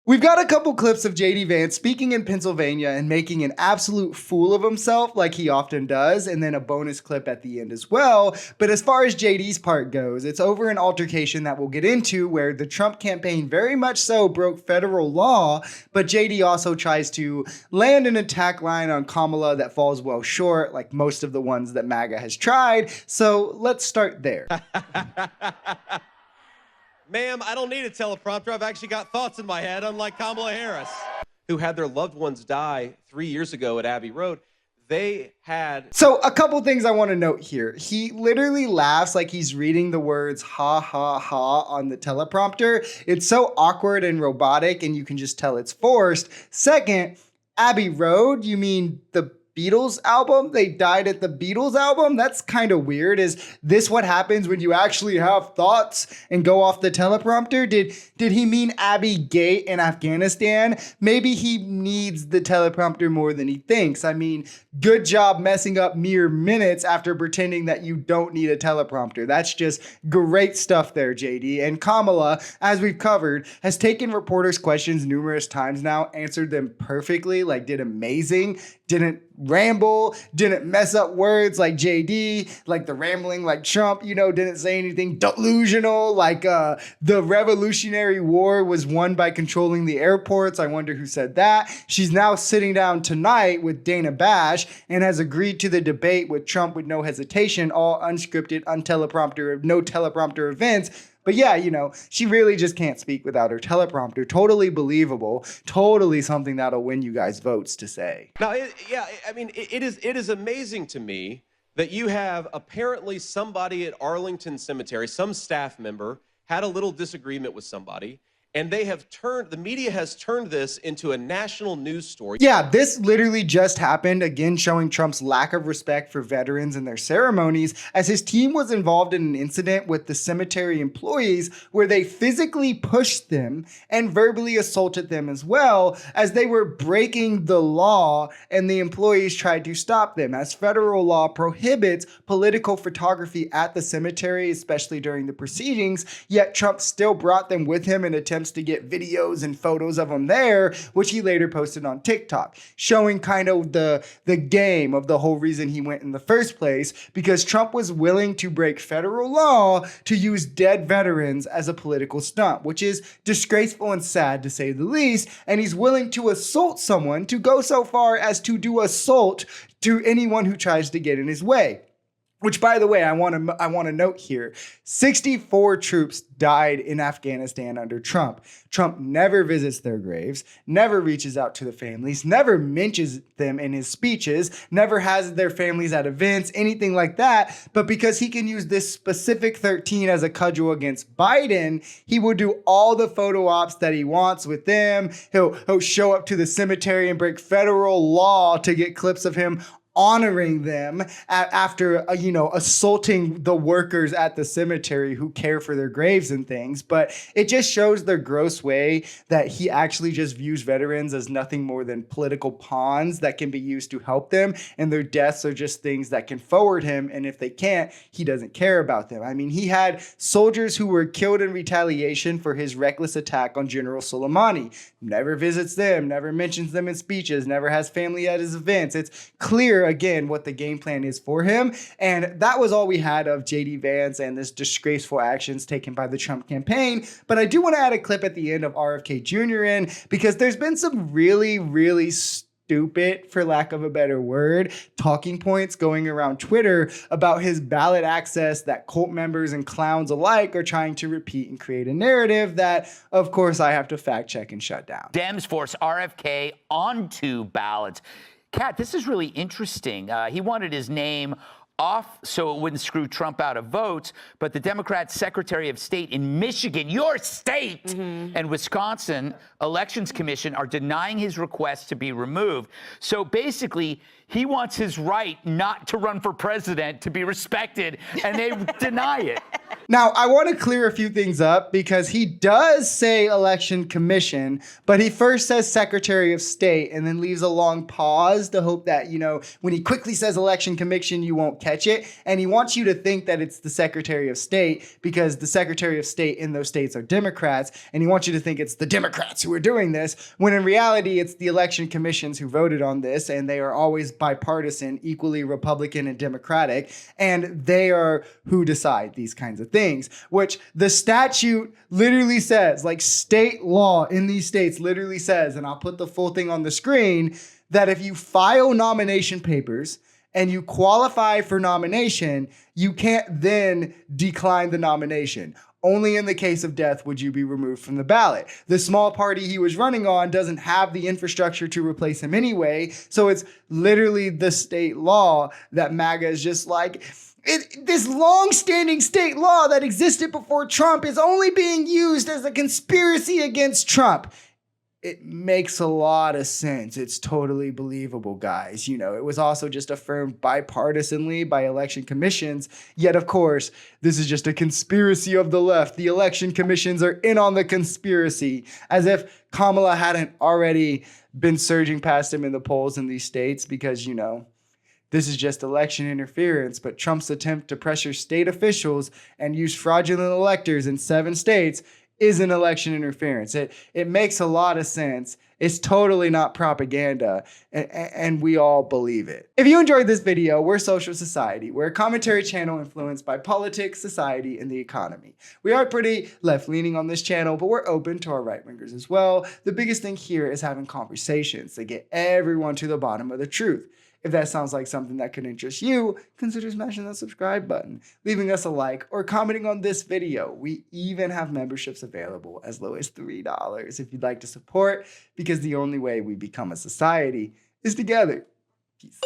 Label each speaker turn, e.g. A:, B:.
A: We've got a couple clips of JD Vance speaking in Pennsylvania and making an absolute fool of himself like he often does, and then a bonus clip at the end as well. But as far as JD's part goes, it's over an altercation that we'll get into where the Trump campaign very much so broke federal law, but JD also tries to land an attack line on Kamala that falls well short, like most of the ones that MAGA has tried. So let's start there.
B: Ma'am, I don't need a teleprompter. I've actually got thoughts in my head, unlike Kamala Harris, who had their loved ones die 3 years ago at Abbey Road. They had...
A: So a couple things I want to note here. He literally laughs like he's reading the words ha ha ha on the teleprompter. It's so awkward and robotic, and you can just tell it's forced. Second, Abbey Road, you mean the Beatles album? They died at the Beatles album? That's kind of weird. Is this what happens when you actually have thoughts and go off the teleprompter? Did he mean Abbey Gate in Afghanistan? Maybe he needs the teleprompter more than he thinks. I mean, good job messing up mere minutes after pretending that you don't need a teleprompter. That's just great stuff there, JD. And Kamala, as we've covered, has taken reporters' questions numerous times now, answered them perfectly, like did amazing, didn't ramble, didn't mess up words like JD, like the rambling like Trump, didn't say anything delusional, like the Revolutionary War was won by controlling the airports. I wonder who said that. She's now sitting down tonight with Dana Bash and has agreed to the debate with Trump with no hesitation, all unscripted, no teleprompter events. But yeah, she really just can't speak without her teleprompter. Totally believable. Totally something that'll win you guys votes to say.
B: Now, it is amazing to me that you have apparently somebody at Arlington Cemetery, some staff member, had a little disagreement with somebody, and the media has turned this into a national news story.
A: Yeah, this literally just happened, again showing Trump's lack of respect for veterans and their ceremonies, as his team was involved in an incident with the cemetery employees where they physically pushed them and verbally assaulted them as well, as they were breaking the law and the employees tried to stop them, as federal law prohibits political photography at the cemetery, especially during the proceedings, yet Trump still brought them with him in attempts to get videos and photos of him there, which he later posted on TikTok, showing kind of the game of the whole reason he went in the first place, because Trump was willing to break federal law to use dead veterans as a political stunt, which is disgraceful and sad to say the least, and he's willing to assault someone, to go so far as to do assault to anyone who tries to get in his way. Which, by the way, I want to note here, 64 troops died in Afghanistan under Trump. Trump never visits their graves, never reaches out to the families, never mentions them in his speeches, never has their families at events, anything like that. But because he can use this specific 13 as a cudgel against Biden, he will do all the photo ops that he wants with them. He'll show up to the cemetery and break federal law to get clips of him honoring them after, assaulting the workers at the cemetery who care for their graves and things. But it just shows the gross way that he actually just views veterans as nothing more than political pawns that can be used to help them. And their deaths are just things that can forward him. And if they can't, he doesn't care about them. I mean, he had soldiers who were killed in retaliation for his reckless attack on General Soleimani. Never visits them, never mentions them in speeches, never has family at his events. It's clear again what the game plan is for him, and that was all we had of JD Vance and this disgraceful actions taken by the Trump campaign. But I do want to add a clip at the end of RFK Jr. in, because there's been some really stupid, for lack of a better word, talking points going around Twitter about his ballot access that cult members and clowns alike are trying to repeat and create a narrative that, of course, I have to fact check and shut down.
C: Dems force RFK onto ballots. Kat, this is really interesting. He wanted his name off so it wouldn't screw Trump out of votes, but the Democrat Secretary of State in Michigan, your state, and Wisconsin Elections Commission are denying his request to be removed. So basically, He wants his right not to run for president to be respected, and they deny it.
A: Now, I want to clear a few things up because he does say election commission, but he first says Secretary of State and then leaves a long pause to hope that, you know, when he quickly says election commission, you won't catch it. And he wants you to think that it's the Secretary of State because the Secretary of State in those states are Democrats. And he wants you to think it's the Democrats who are doing this, when in reality, it's the election commissions who voted on this. And they are always bipartisan, equally Republican and Democratic. And they are who decide these kinds of things, which the statute literally says, like state law in these states literally says, and I'll put the full thing on the screen, that if you file nomination papers and you qualify for nomination, you can't then decline the nomination. Only in the case of death would you be removed from the ballot. The small party he was running on doesn't have the infrastructure to replace him anyway, so it's literally the state law that MAGA is just like, this long-standing state law that existed before Trump is only being used as a conspiracy against Trump. It makes a lot of sense. It's totally believable, guys. You know, it was also just affirmed bipartisanly by election commissions. Yet, of course, this is just a conspiracy of the left. The election commissions are in on the conspiracy, as if Kamala hadn't already been surging past him in the polls in these states because, you know, this is just election interference, but Trump's attempt to pressure state officials and use fraudulent electors in 7 states isn't election interference. It makes a lot of sense. It's totally not propaganda, and we all believe it. If you enjoyed this video, we're Social Society. We're a commentary channel influenced by politics, society, and the economy. We are pretty left-leaning on this channel, but we're open to our right-wingers as well. The biggest thing here is having conversations that get everyone to the bottom of the truth. If that sounds like something that could interest you, consider smashing that subscribe button, leaving us a like, or commenting on this video. We even have memberships available as low as $3 if you'd like to support, because the only way we become a society is together. Peace.